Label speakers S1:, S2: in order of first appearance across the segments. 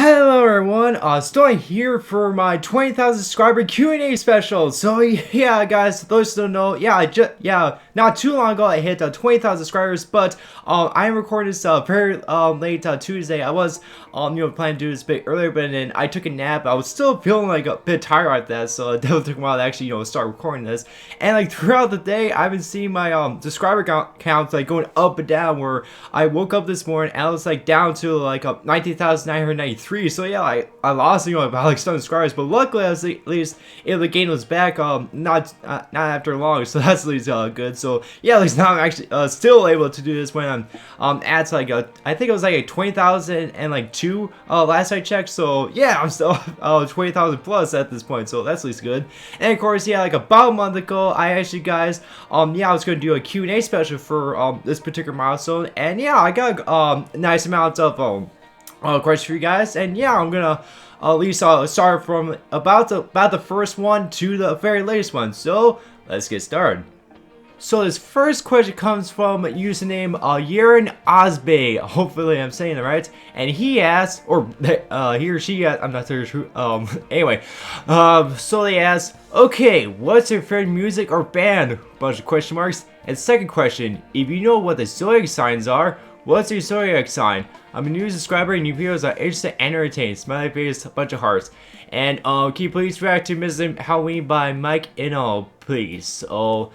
S1: Hello everyone, Stormlight here for my 20,000 subscriber Q&A special. So yeah guys, those who don't know, not too long ago I hit 20,000 subscribers, but I am recording this very late Tuesday. I was planning to do this a bit earlier, but then I took a nap. I was still feeling like a bit tired like that, so it definitely took a while to actually start recording this. And like throughout the day, I've been seeing my subscriber counts like going up and down. Where I woke up this morning and I was like down to like 19,993. So yeah, I lost about like 7 subscribers, but luckily I was at least able to gain those back not after long. So that's at least good. So yeah, at least now I'm actually still able to do this when I'm at like I think it was like a 20,002 last I checked. So yeah, I'm still 20,000 plus at this point. So that's at least good. And of course, yeah, like about a month ago, I actually guys I was gonna do a Q&A special for this particular milestone, and yeah, I got a nice amount of questions for you guys, and yeah, I'm gonna at least start from about the first one to the very latest one. So let's get started. So this first question comes from username Yeren Osbey. Hopefully I'm saying it right. And he asks, or he or she asks, I'm not sure who. Anyway, so they ask, okay, what's your favorite music or band? Bunch of question marks. And second question, if you know what the zodiac signs are, what's your zodiac sign? I'm a new subscriber and new videos are interesting and entertaining. Smiley face, a bunch of hearts. And can you please react to Mrs. Halloween by Mike and all, please? So.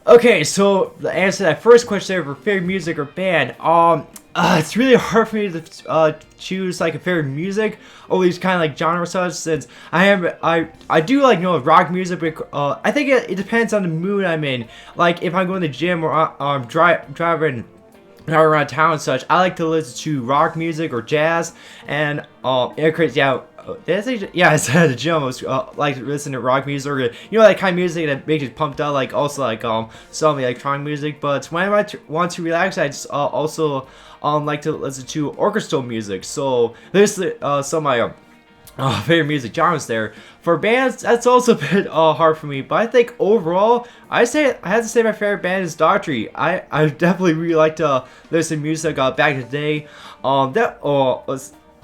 S1: Okay, so the answer to that first question for favorite music or band, it's really hard for me to choose like a favorite music, or at least kind of like genre such, since I do like rock music, but I think it depends on the mood I'm in. Like if I'm going to the gym or I'm driving around town and such, I like to listen to rock music or jazz, and I said at the gym I was like to listen to rock music, or that kind of music that makes you pumped up, like also like some electronic music. But when I want to relax, I just also like to listen to orchestral music. So there's some of my favorite music genres there. For bands, that's also a bit hard for me, but I think overall, I have to say my favorite band is Daughtry. I definitely really like to listen to music back in the day.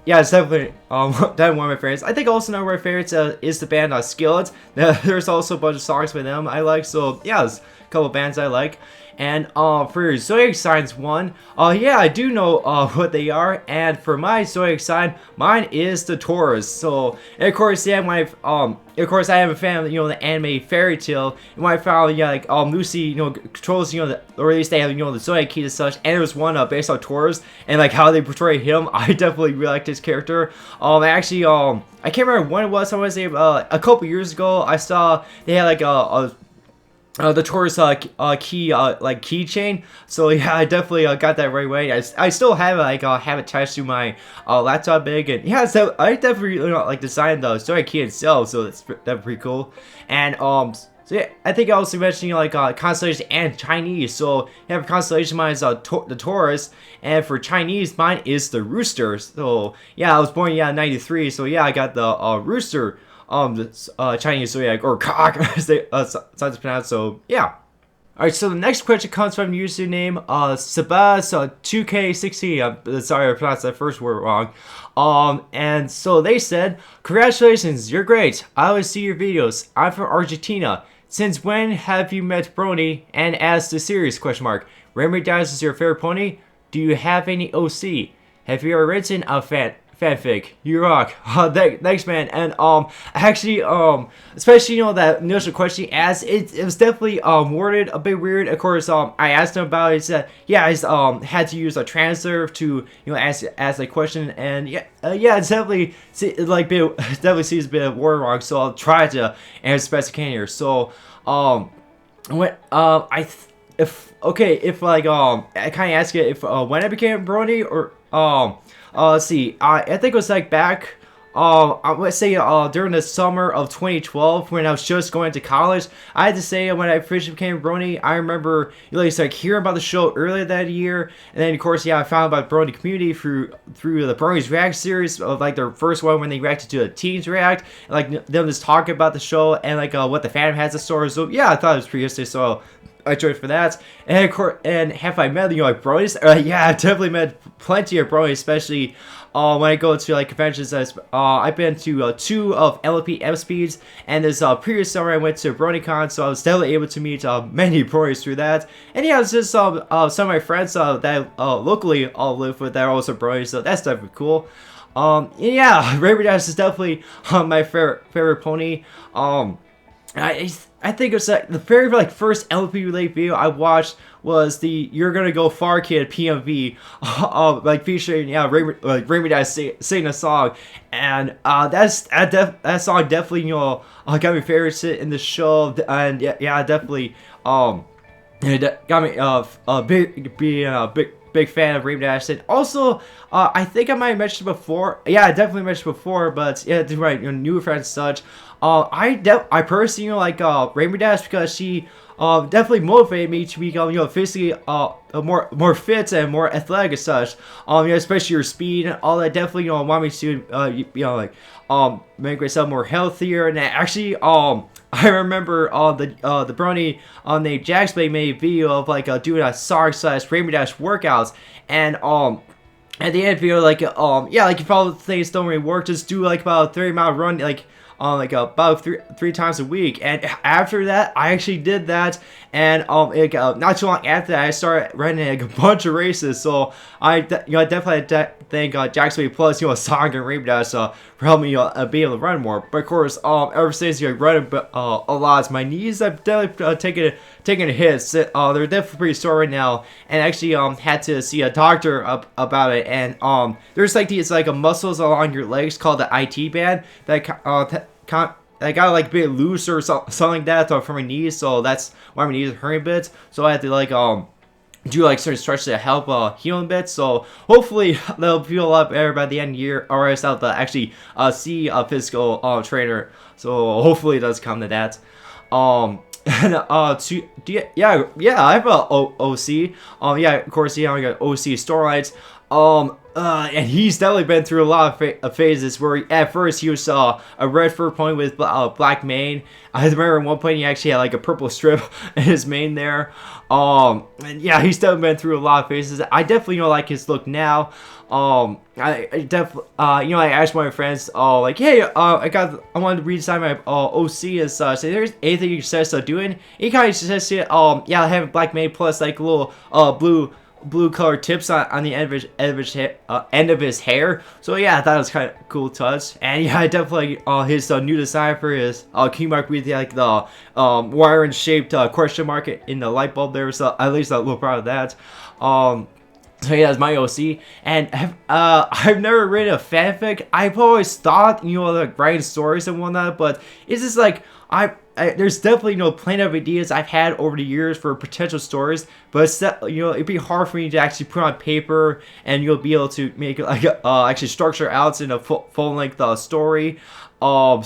S1: Yeah, it's definitely definitely one of my favorites. I think also one of my favorites is the band Skillet. There's also a bunch of songs by them I like. So yeah, there's a couple of bands I like. And for zodiac signs one, yeah, I do know what they are. And for my zodiac sign, mine is the Taurus. So and of course, yeah, of course, I am a fan of the anime Fairy Tail. And when I found like Lucy controls or at least they have the zodiac key and such. And there was one based on Taurus and like how they portray him. I definitely really liked his character. Actually, I can't remember when it was. I want to say a couple years ago. I saw they had like the Taurus key like keychain. So yeah, I definitely got that right away. I still have it have attached to my laptop bag, and yeah, so I definitely like designed the zodiac key itself. So that's pretty cool. And so yeah, I think I also mentioned like constellation and Chinese. So yeah, for constellation, mine is the Taurus, and for Chinese, mine is the Rooster. So yeah, I was born in 93. So yeah, I got the Rooster. The Chinese zodiac, or cock, as they sometimes pronounce. So yeah. Alright, so the next question comes from username Sabaz2K60. I'm sorry I pronounced that first word wrong. And so they said, congratulations, you're great. I always see your videos. I'm from Argentina. Since when have you met Brony? And as the series question mark, Rainbow Dash is your favorite pony? Do you have any OC? Have you ever written a fanfic? You rock. Thanks, man. And actually, especially that initial question he asked, it was definitely worded a bit weird. Of course, I asked him about it. He said, yeah, I had to use a translator to ask the question, and yeah, it's definitely definitely seems a bit of word wrong. So I'll try to answer as best I can here. So when if like I kind of ask it if when I became Brony, or let's see. I think it was like back, let's say during the summer of 2012 when I was just going to college. I had to say when I first became Brony, I remember like hearing about the show earlier that year, and then of course I found about Brony community through the Brony's React series of like their first one when they reacted to a Teens React, and like them just talking about the show and like what the fandom has in store. So yeah, I thought it was pretty interesting. So I joined for that. And of course, and have I met like bronies? Yeah, I've definitely met plenty of bronies, especially when I go to like conventions. I've been to 2 of LP M Speeds, and this previous summer I went to BronyCon, so I was definitely able to meet many bronies through that. And yeah, it's just some of my friends that locally live with that are also bronies, so that's definitely cool. Yeah, Rainbow Dash is definitely my favorite pony. I think it's like the very like first LP related video I watched was the "You're Gonna Go Far Kid" PMV, like featuring Rainbow Dash singing a song, and that song definitely got me favorite in the show, and yeah definitely it got me being a big fan of Rainbow Dash. And also, I think I might have mentioned before. Yeah, I definitely mentioned before, but yeah, to my new friends and such. I personally like Rainbow Dash because she definitely motivated me to become physically more fit and more athletic and such. Especially your speed and all that. Definitely want me to make myself more healthier. And actually I remember the brony named Jaxblade made a video of like doing a Sark/Rainbow Dash workouts, and at the end of the video, like like if all the things don't really work, just do like about a 30-mile run, like about three times a week. And after that, I actually did that, and not too long after that, I started running like a bunch of races. So I definitely thank Jaxblade Plus, Sonic and Rainbow Dash for helping me be able to run more. But of course, ever since running a lot, my knees have definitely taken a hit. So, they're definitely pretty sore right now, and actually had to see a doctor about it. And there's like these muscles along your legs called the IT band that I got like a bit loose or something like that from my knees, so that's why my knees are hurting a bit. So I had to do like certain stretches to help heal a bit. So hopefully they'll feel a lot better by the end of the year, or else I'll have to actually see a physical trainer. So hopefully it does come to that. And I have a OC. Yeah, of course, I got OC Stormlight. And he's definitely been through a lot of phases where at first he was a red fur pony with black mane. I remember at one point he actually had like a purple strip in his mane there. And yeah, he's definitely been through a lot of phases. I definitely like his look now. I definitely I asked one of my friends like, hey, I wanted to redesign my OC and such. Is there anything you suggest doing? He kind of suggested having black mane plus like little blue colored tips on the end of his hair. So yeah, I thought it was kind of cool touch. And yeah, I definitely his new design for his key mark with like the wire shaped question mark in the light bulb there. So at least a little proud of that. So yeah, that's my OC, and I've never written a fanfic. I've always thought, like writing stories and whatnot, but it's just like there's definitely plenty of ideas I've had over the years for potential stories, but it's it'd be hard for me to actually put on paper, and you'll be able to make like actually structure out in a full length story. I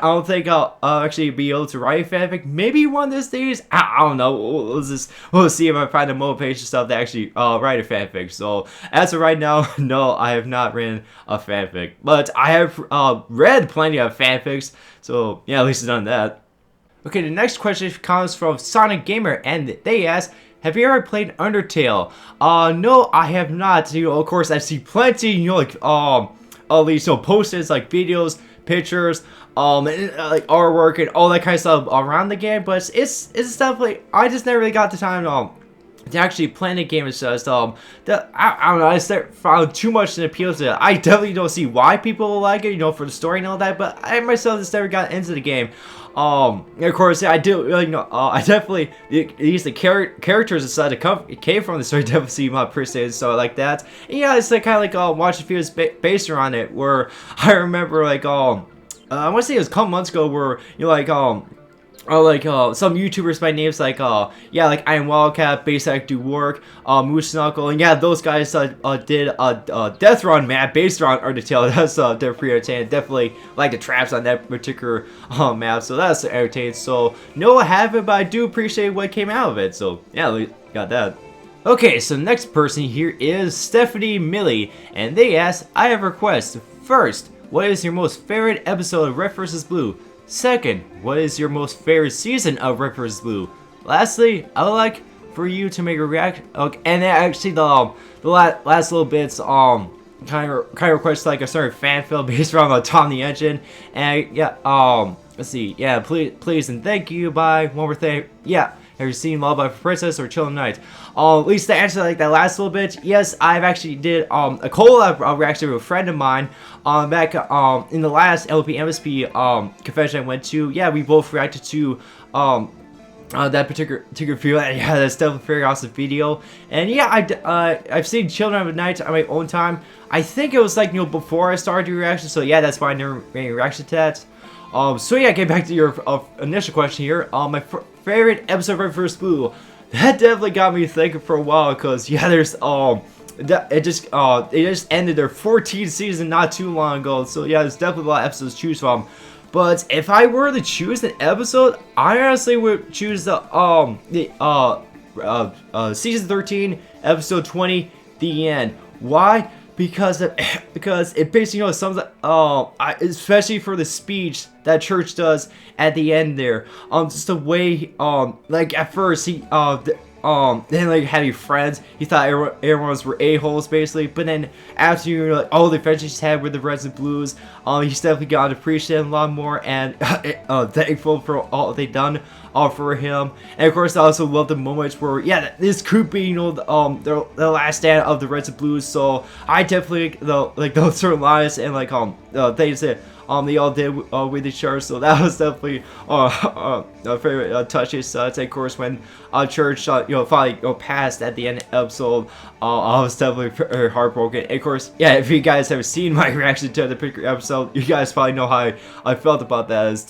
S1: don't think I'll actually be able to write a fanfic. Maybe one of these days. I don't know. We'll see if I find the motivation stuff to actually write a fanfic. So as of right now, no, I have not written a fanfic, but I have read plenty of fanfics. So yeah, at least I've done that. Okay, the next question comes from Sonic Gamer, and they ask, have you ever played Undertale? No, I have not. Of course, I see plenty. All these posters, like videos, pictures, like artwork and all that kind of stuff around the game, but it's definitely, I just never really got the time to actually play the game. It's just I don't know, I just found too much an appeal to it. I definitely don't see why people like it, for the story and all that, but I myself just never got into the game. Of course, I do, I definitely, the characters inside the came from the story definitely seem pretty and stuff like that. And yeah, it's like kind of like watching videos based around it, where I remember like I want to say it was a couple months ago, where some YouTubers by names like like I Am Wildcat, Basic Do Work, Moose Knuckle, and yeah, those guys did a death run map based around Undertale. That's they're pretty entertaining. Definitely like the traps on that particular map, so that's entertaining. So no, I haven't, but I do appreciate what came out of it. So yeah, we got that. Okay, so the next person here is Stephanie Millie, and they ask, I have a request. First, what is your most favorite episode of Red vs. Blue? Second, what is your most favorite season of Red vs. Blue? lastly, I would like for you to make a reaction. Okay, and then actually the last little bits kind of request like a certain fan film based around Tom the Engine, and yeah, let's see, yeah, please and thank you. By one more thing, yeah. Have you seen Lullaby for Princess or Chilling Night? At least to answer like that last little bit, yes, I've actually did a collab reaction with a friend of mine back in the last LP MSP convention I went to. Yeah, we both reacted to that particular video, and yeah, that's definitely a very awesome video. And yeah, I've seen Children of the Night on my own time. I think it was like, you know, before I started doing reaction, so yeah, that's why I never made a reaction to that. So yeah, getting back to your initial question here, my favorite episode of Red vs. Blue, that definitely got me thinking for a while, because yeah, there's they just ended their 14th season not too long ago, so yeah, there's definitely a lot of episodes to choose from. But if I were to choose an episode, I honestly would choose the season 13, episode 20, The End. Why? Because it basically, you know, sums up, especially for the speech that Church does at the end there. Just the way, like at first he, then like having friends, he thought everyone's were a-holes basically, but then after, you know, like all the adventures he's had with the Reds and Blues, he's definitely gotten to appreciate him a lot more, and thankful for all they done for him. And of course, I also love the moments where, yeah, this could be, you know, the last stand of the Reds and Blues. So I definitely like those certain lines and like things that they all did with each other. So that was definitely a very touchy set. And of course, when Church you know, finally passed at the end of the episode, I was definitely very heartbroken. And of course, yeah, if you guys have seen my reaction to the particular episode, you guys probably know how I felt about that. It's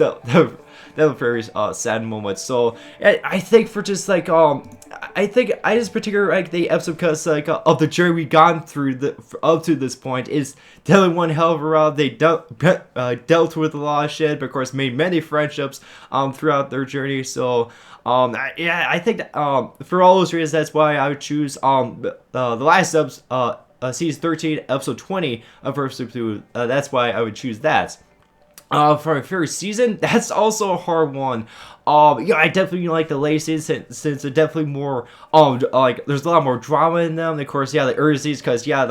S1: that was very sad moment. So I think for just like I think I just particularly like the episode because like of the journey we gone through up to this point is definitely one hell of a ride. They dealt with a lot of shit, but of course made many friendships throughout their journey. So yeah, I think that, for all those reasons, that's why I would choose the last episode, season 13, episode 20 of Versus 2. That's why I would choose that. For my favorite season, that's also a hard one. Yeah, I definitely like the late season since they're definitely more, like, there's a lot more drama in them. And of course, yeah, the early seasons, because, yeah,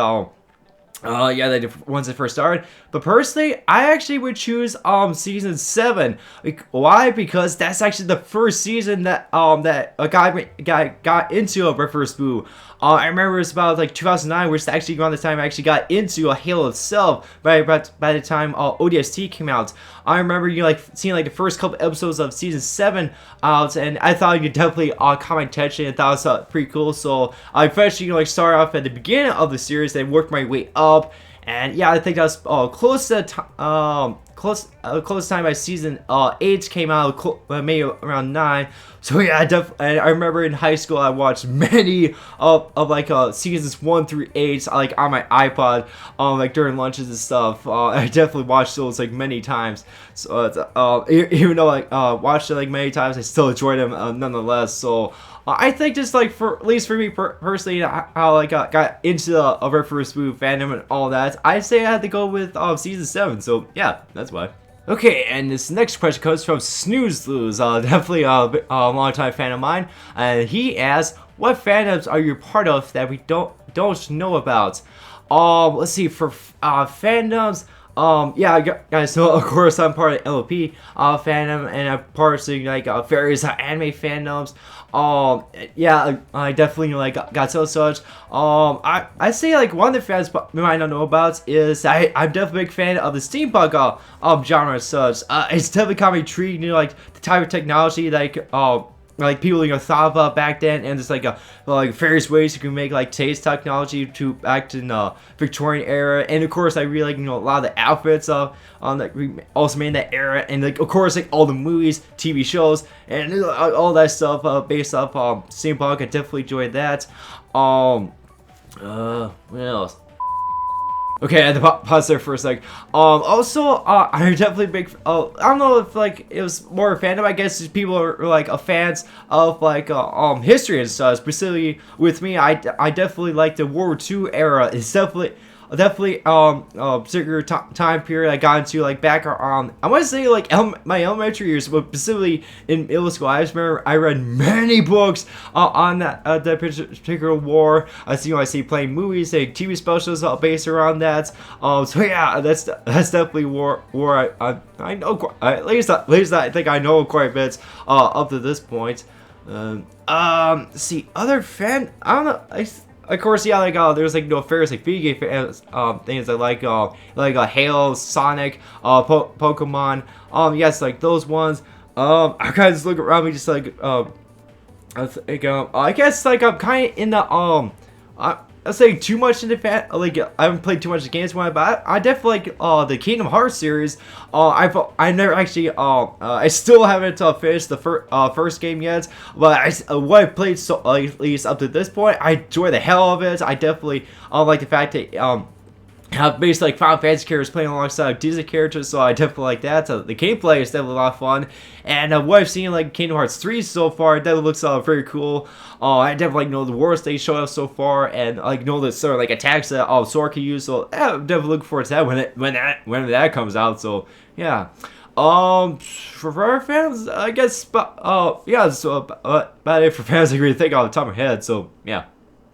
S1: yeah, the ones that first started. But personally, I actually would choose season 7. Why? Because that's actually the first season that that a guy got into a Red vs. Blue. I remember it was about like 2009, which is actually around the time I actually got into a Halo itself. By the time ODST came out, I remember, you know, like seeing like the first couple episodes of season 7 out, and I thought you definitely caught my attention and thought it was pretty cool. So I eventually, you know, like started off at the beginning of the series and worked my way up. And yeah, I think that was close to close time by season 8 came out, maybe around 9. So yeah, I remember in high school I watched many of like seasons 1 through 8 like on my iPod, like during lunches and stuff. I definitely watched those like many times. So even though I watched it like many times, I still enjoyed them nonetheless. So I think just like at least for me personally, how I got into the Red vs. Blue fandom and all that, I'd say I had to go with season 7. So yeah, that's why. Okay, and this next question comes from Snooze Lose, definitely a long-time fan of mine, and he asks, "What fandoms are you part of that we don't know about?" Let's see, for fandoms. Yeah, guys, so of course I'm part of LP fandom, and I'm part of like various anime fandoms. Yeah, I definitely like got such. I say like one of the fans you might not know about is I'm definitely a big fan of the steampunk genre as such. It's definitely kind of intriguing, you know, like the type of technology like people, you know, thought about back then, and there's like various ways you can make like today's technology to act in Victorian era. And of course I really like, you know, a lot of the outfits that we also made in that era, and like of course like all the movies, TV shows, and all that stuff based off steampunk. I definitely enjoyed that. What else? Okay, I had to pause there for a sec. Also, I'm definitely big. I don't know if like it was more a fandom. I guess people are like fans of like history and stuff. Specifically with me, I definitely like the World War II era. It's definitely definitely particular time period I got into, like back I want to say like my elementary years, but specifically in middle school. I just remember I read many books on that particular war. I see playing movies, like TV specials based around that. So yeah, that's definitely war I know at least I think I know quite a bit up to this point. See, other I don't know. Of course, yeah, like there's like no fairs like video game fans, things I like Halo, Sonic, Pokemon. Yes, like those ones. I kind of just look around me, just like I think I guess like I'm kind of in the I say too much into like I haven't played too much games one, but I definitely like the Kingdom Hearts series. I never actually I still haven't finished the first game yet, but what I played at least up to this point, I enjoy the hell of it. I definitely like the fact that have basically like Final Fantasy characters playing alongside Disney characters, so I definitely like that. So the gameplay is definitely a lot of fun, and what I've seen like Kingdom Hearts 3 so far, it definitely looks very cool. I definitely know the worlds they showed us so far, and like know the sort of like attacks that Sora can use. So yeah, I'm definitely looking forward to that when that comes out. So yeah. For our fans, I guess, yeah, so about it for fans I really think off the top of my head. So yeah.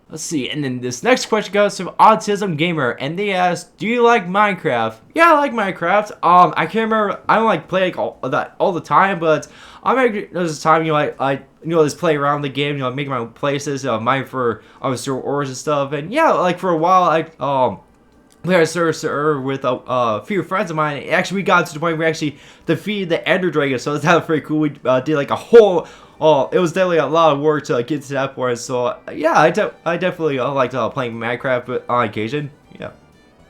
S1: Let's see, and then this next question comes from Autism Gamer, and they ask, "Do you like Minecraft?" Yeah, I like Minecraft. I can't remember. I don't like play like all the time, but there's a time I just play around the game, make my own places, mine for certain ores and stuff, and yeah, like for a while we had a server with a few friends of mine. Actually, we got to the point where we actually defeated the Ender Dragon, so that was pretty cool. We did like a whole. It was definitely a lot of work to get to that point. So yeah, I definitely liked playing Minecraft on occasion. Yeah.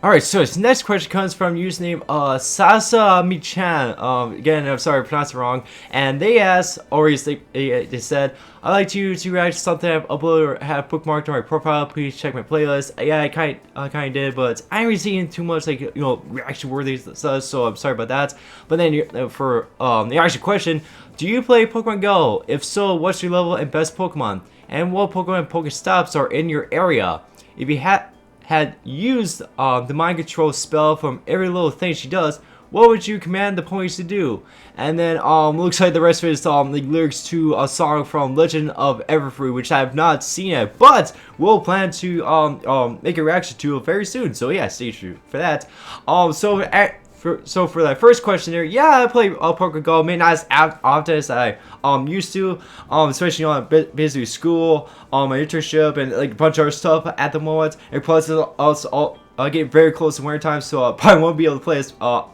S1: Alright, so this next question comes from username Sasa Michan. Again, I'm sorry I pronounced it wrong. And they asked, or they said, "I'd like to react to something I've uploaded or have bookmarked on my profile. Please check my playlist." Yeah, I kind of did, but I ain't really seeing too much like reaction worthy stuff. So I'm sorry about that. But then for the actual question, do you play Pokemon Go? If so, what's your level and best Pokemon? And what Pokemon and Pokestops are in your area? If you had used the mind control spell from every little thing she does, what would you command the ponies to do? And then looks like the rest of it is the lyrics to a song from Legend of Everfree, which I have not seen yet, but we'll plan to make a reaction to it very soon. So yeah, stay tuned for that. So for that first question there, yeah, I play Pokemon Go, maybe not as often as I used to, especially on busy school, my internship, and like a bunch of other stuff at the moment. And plus, also get very close to winter time, so I probably won't be able to play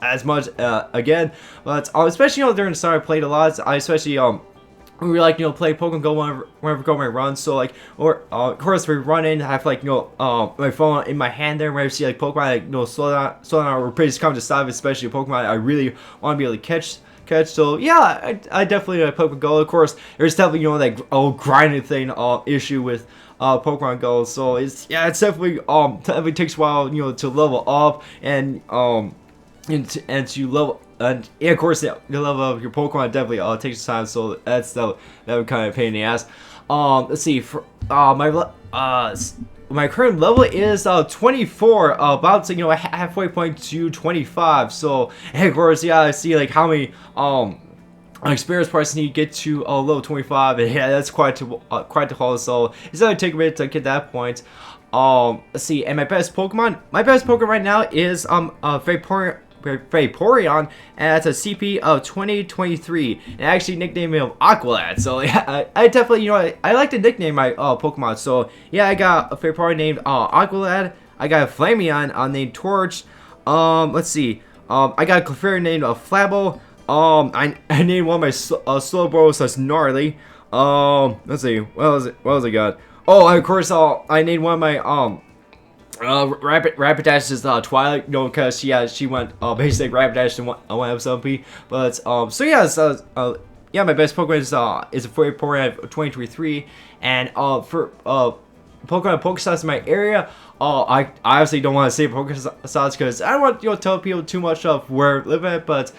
S1: as much again. But especially during the summer, I played a lot. I especially we like play Pokemon Go whenever go my runs. So like, of course we're running. I have like my phone in my hand there. Whenever I see like Pokemon, like slow down, or pretty come to stop. Especially Pokemon I really want to be able to catch. So yeah, I definitely Pokemon Go. Of course, there's definitely that grinding thing issue with Pokemon Go. So it's definitely takes a while to level up and to level. And yeah, of course, the level of your Pokemon definitely takes time, so that would kind of pain in the ass. Let's see, for my current level is 24, about to halfway point to 25. So and of course, yeah, I see like how many experience points need to get to level 25, and yeah, that's quite the haul. So it's gonna take a minute to get that point. Let's see, and my best Pokemon right now is Vaporeon, and that's a CP of 2023, and I actually nicknamed him Aqualad. So yeah, I definitely I like to nickname my Pokemon. So yeah, I got a Vaporeon named Aqualad. I got a Flameon named Torch. Let's see, I got a Clefairy named Flabble. I named one of my Slowbros as Gnarly. Let's see, what else I got? Oh, of course, I named one of my Rapidash is Twilight, because she went basically Rapidash in one episode. But so yeah, yeah, my best Pokemon is a Vaporeon of 2023, and for Pokemon Pokestops in my area, I obviously don't want to say Pokestops because I don't want to tell people too much of where I live at. But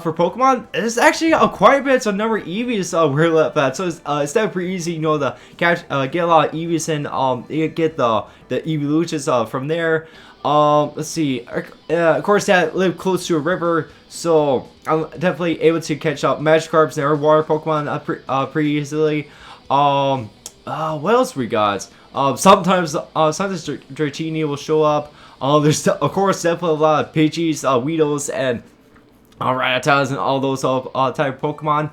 S1: for Pokemon, there's actually quite a bit of number of EVs where I live at, so it's definitely pretty easy, to catch get a lot of EVs and get the evolutions from there. Let's see. Of course, I live close to a river, so I'm definitely able to catch up Magikarps and other water Pokemon pretty easily. What else we got? Sometimes Dratini will show up. There's of course definitely a lot of Pidgeys, Weedles, and Rattatas and all those type of Pokemon.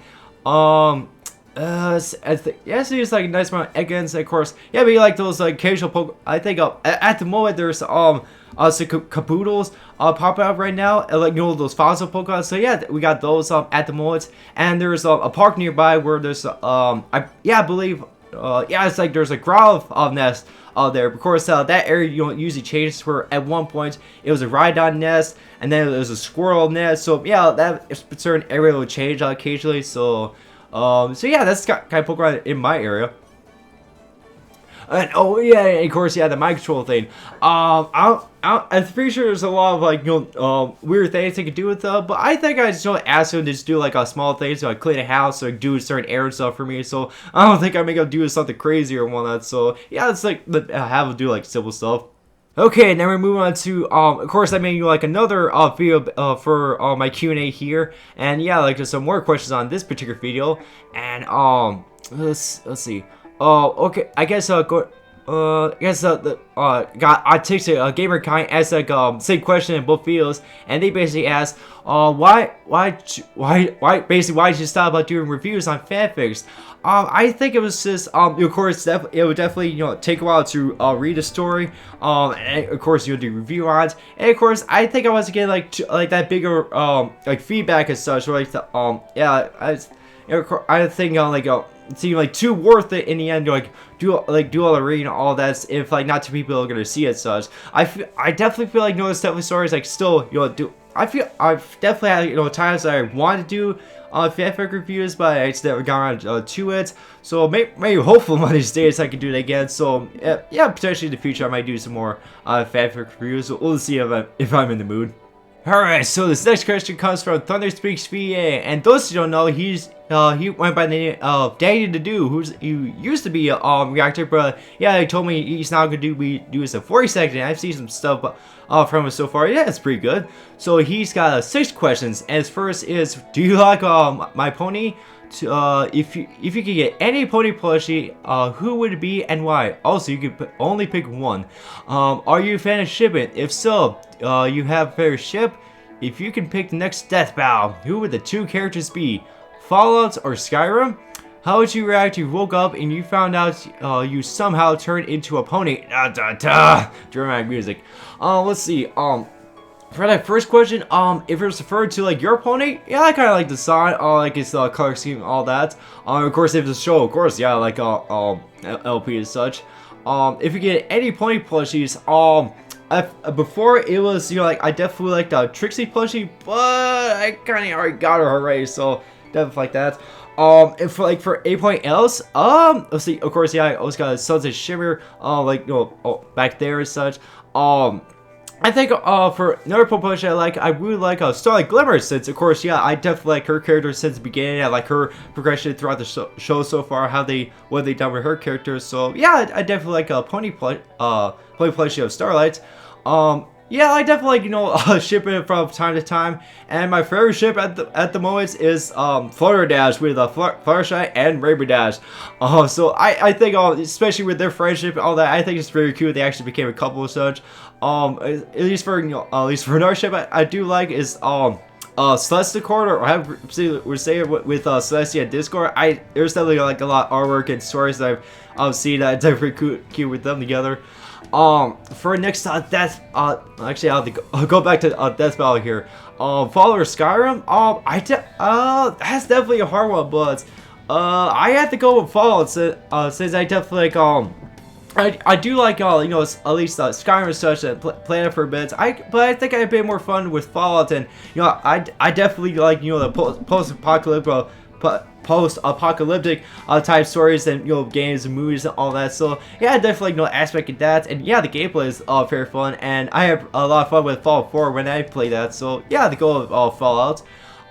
S1: Yeah, so it's like a nice amount of Eggans, of course. Yeah, but you like those like casual Pokemon. I think at the moment there's some Capoodles popping up right now, like those fossil Pokemon. So yeah, we got those at the moment, and there's a park nearby where there's I believe yeah, it's like there's a Growlithe nest there. Of course, that area you don't usually change for. At one point, it was a Rhydon nest, and then it was a Squirrel nest. So yeah, that certain area will change occasionally. So yeah, that's kind of Pokemon in my area. And oh yeah, and of course, yeah, the mind control thing. I'm pretty sure there's a lot of like weird things they could do with them, but I think I just ask them to just do like a small things, so like clean a house or do certain errand stuff for me. So I don't think I make them do something crazy or whatnot. So yeah, it's like have them do like simple stuff. Okay, now we're moving on to of course I made like another video for my Q&A here, and yeah, like there's some more questions on this particular video, and let's see. Okay, I guess I texted GamerKind asked like same question in both videos, and they basically asked why did you stop doing reviews on fanfics? I think it was just of course it would definitely take a while to read a story, and of course you'll do review on it, and of course I think I wasn't getting like that bigger like feedback as such, or like the yeah, I think it seemed like too worth it in the end to like do all the reading and all that if like not too people are gonna see it such. I definitely feel like this definitely stories like still do. I've definitely had times that I wanted to do fanfic reviews, but I just never got around to it. So maybe hopefully one of these days I can do it again. So yeah, potentially in the future I might do some more fanfic reviews. So we'll see if I'm in the mood. Alright, so this next question comes from Thunder Speaks VA, and those who don't know, he went by the name of Daddy the Do, who used to be a reactor, but yeah, he told me he's now gonna do this in 40 seconds, and I've seen some stuff from him so far. Yeah, it's pretty good. So he's got 6 questions, and his first is, do you like my pony? If you could get any pony plushie, who would it be and why? Also, you could only pick one. Are you a fan of shipping? If so, you have a favorite ship? If you can pick the next death battle, who would the 2 characters be? Fallout or Skyrim? How would you react if you woke up and you found out you somehow turned into a pony? Dramatic music. Let's see. For that first question, if it's referred to like your pony, yeah, I kind of like the design, like its color scheme, and all that. Of course, if it's a show, of course, yeah, like LP as such. If you get any pony plushies, before it was like I definitely like the Trixie plushie, but I kind of already got her already, so definitely like that. And for anything else, let's see. Of course, yeah, I always got a Sunset Shimmer, back there and such. I think for another plushie I really like Starlight Glimmer, since of course yeah, I definitely like her character since the beginning. I like her progression throughout the show so far, what they done with her character. So yeah, I definitely like a pony plushie of Starlight. Yeah, I definitely shipping it from time to time, and my favorite ship at the moment is Flutterdash with Fluttershy and Rainbow. So I think especially with their friendship and all that, I think it's very cute. They actually became a couple of such. At least for another ship I do like is Celestia Cord, or I would say with Celestia Discord. There's definitely like a lot of artwork and stories that I've seen that are definitely cute with them together. For next death, actually I'll go back to death battle here. Fallout or Skyrim? That's definitely a hard one, but I have to go with Fallout since I definitely like I do like at least Skyrim and such, and playing it for a bit. But I think I had a bit more fun with Fallout, and I definitely like the post-apocalyptic type stories and games and movies and all that. So yeah, definitely aspect of that, and yeah, the gameplay is very fun, and I have a lot of fun with Fallout 4 when I play that. So yeah, the goal of Fallout.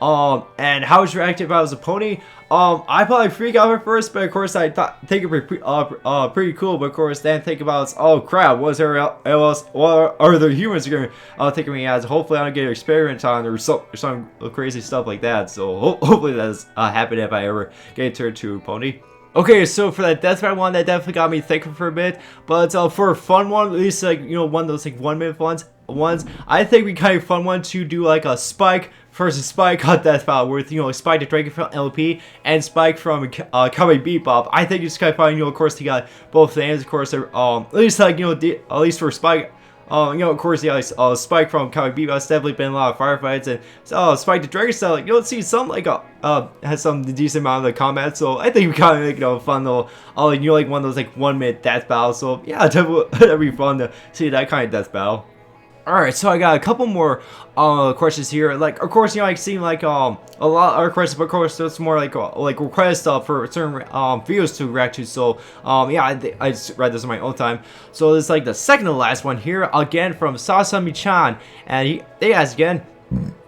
S1: And how was your reaction if I was a pony? I probably freak out at first, but of course I think it'd be pretty cool. But of course, then think about, oh crap, what else? What are the humans going to think of me as? Hopefully, I don't get an experiment on or some crazy stuff like that. So hopefully that does happen if I ever get turned to a pony. Okay, so for that deathmatch one, that definitely got me thinking for a bit. But for a fun one, at least like one of those like 1 minute ones, I think we kind of fun one to do like a Spike versus Spike on death battle with Spike the Dragon from LP and Spike from Cowboy Bebop. I think it's kind of fun. Of course, he got both names. Of course, at least like at least for Spike. Of course, yeah, Spike from Cowboy Bebop has definitely been a lot of firefights, and Spike the Dragon style, like, you'll see some, like, has some decent amount of the combat, so I think we kind of make it a fun little, like one of those, like, 1 minute death battles, so yeah, that'd be fun to see that kind of death battle. Alright, so I got a couple more questions here. Like, of course, I've seen like a lot of other questions, but of course, it's more like requests for certain videos to react to. So, yeah, I just read this on my own time. So this is like the second to last one here, again from Sasami-chan, and they asked again.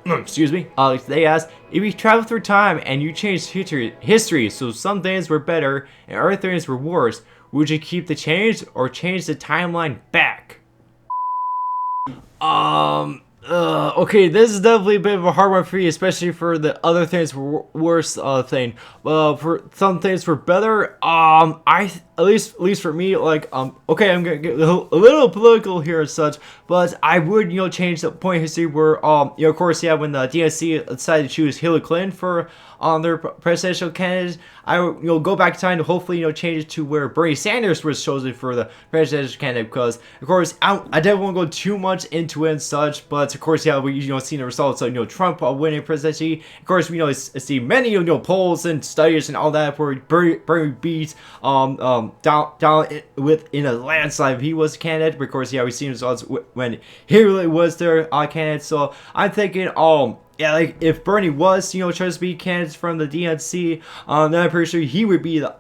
S1: Excuse me. They asked, if you travel through time and you change history, so some things were better and other things were worse, would you keep the change or change the timeline back? Okay, this is definitely a bit of a hard one for you, especially for the other things were worse thing. For some things were better, at least for me, like, okay, I'm gonna get a little political here and such, but I would, change the point of history where, of course, yeah, when the DNC decided to choose Hillary Clinton for, their presidential candidate, I would, go back in time to hopefully, change it to where Bernie Sanders was chosen for the presidential candidate, because, of course, I definitely won't go too much into it and such, but, of course, yeah, we, seen the results of, Trump winning presidency. Of course, we see many, polls and studies and all that where Bernie beat, down in a landslide if he was a candidate. But of course, yeah, we've seen results when Hillary was their candidate. So I'm thinking, yeah, like if Bernie was, chose to be candidate from the DNC, then I'm pretty sure he would be the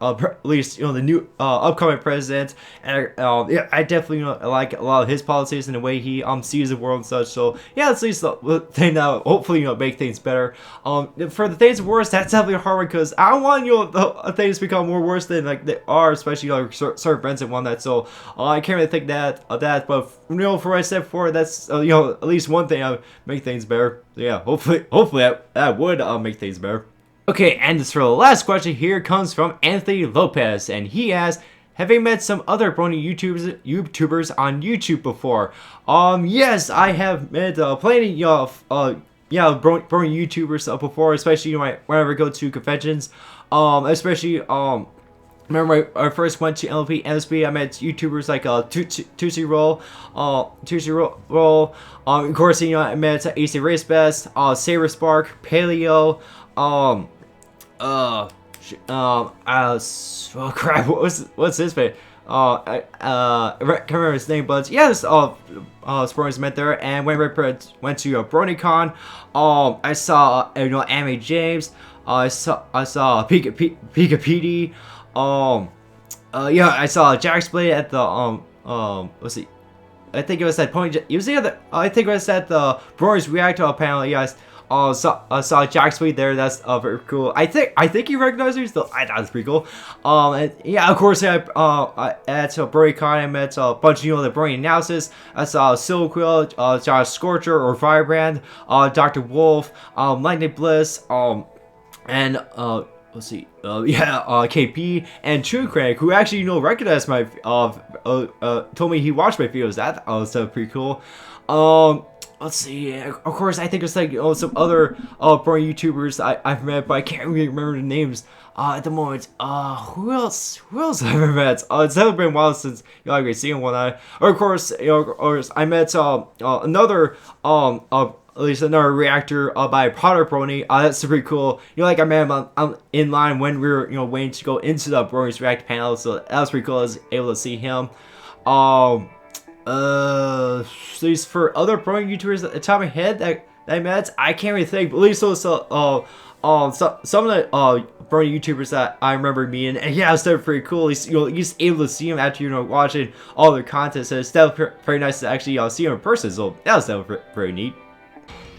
S1: at least the new upcoming president. And yeah, I definitely like a lot of his policies and the way he sees the world and such. So yeah, that's at least the thing that hopefully make things better. For the things worse, that's definitely a hard one because I don't want the things become more worse than like they are, especially like certain friends and one that. So I can't really think of that, but for what I said before, that's at least one thing I would make things better. So, yeah, hopefully that would make things better. Okay, and this for the last question here comes from Anthony Lopez, and he asks, have you met some other brony YouTubers on YouTube before? Yes, I have met plenty of brony YouTubers before, especially whenever I go to conventions. Especially remember I first went to MSB, I met YouTubers like Tootsie Roll, of course, I met AC Race Best, Saber Spark, Paleo, oh crap, what's his face? I can't remember his name, but yeah, this Sports met there, and when we went to BronyCon, I saw Anime James, I saw Pika PD, yeah, I saw Jack Blade at the let's see, I think it was at Pony. It was the other. I think it was at the Brewers React panel. Yes. I saw Jack Blade there. That's very cool. I think he recognized me. Still, I thought it was pretty cool. And yeah, of course, at BronyCon, I met a bunch of the Brony analysis. I saw Silquill, Josh Scorcher or Firebrand, Dr. Wolf, Lightning Bliss, and let's see, KP and True Crank, who actually recognized my told me he watched my videos. That was pretty cool. Let's see, of course, I think it's like some other Brony YouTubers I've met, but I can't really remember the names at the moment. Who else have I met? It's never been a while since I've seen one. Or of course, I met another at least another reactor by Potter Brony. That's pretty cool. Like I met him in line when we were waiting to go into the Brony's React panel, so that was pretty cool. I was able to see him. At least for other Brony YouTubers at the top of my head that I met, I can't really think. But at least those some of the Brony YouTubers that I remember meeting, and yeah, it's definitely pretty cool. At least you're just able to see them after watching all their content. So it's definitely very nice to actually see them in person. So that was definitely pretty neat.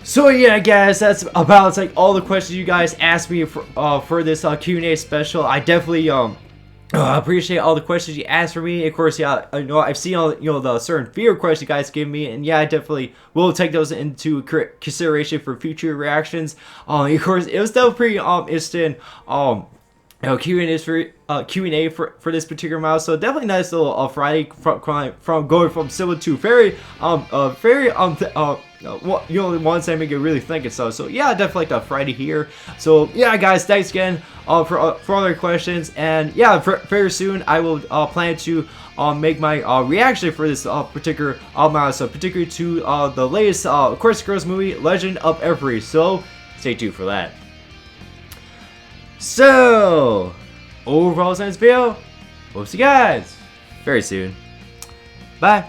S1: So yeah, guys, that's about like all the questions you guys asked me for this Q&A special. I definitely appreciate all the questions you asked for me. Of course, yeah, you know, I've seen all the certain fear questions you guys give me, and yeah, I definitely will take those into consideration for future reactions. Of course, it was definitely pretty interesting. Q&A for this particular model, so definitely nice little Friday from going from civil to very one time make it really think and stuff. So yeah, I definitely like the Friday here. So yeah, guys, thanks again for other questions, and yeah, very soon I will plan to make my reaction for this particular model, so particularly to the latest of course Girls movie, Legend of Every. So stay tuned for that. So, overall, this video, we'll see you guys very soon. Bye.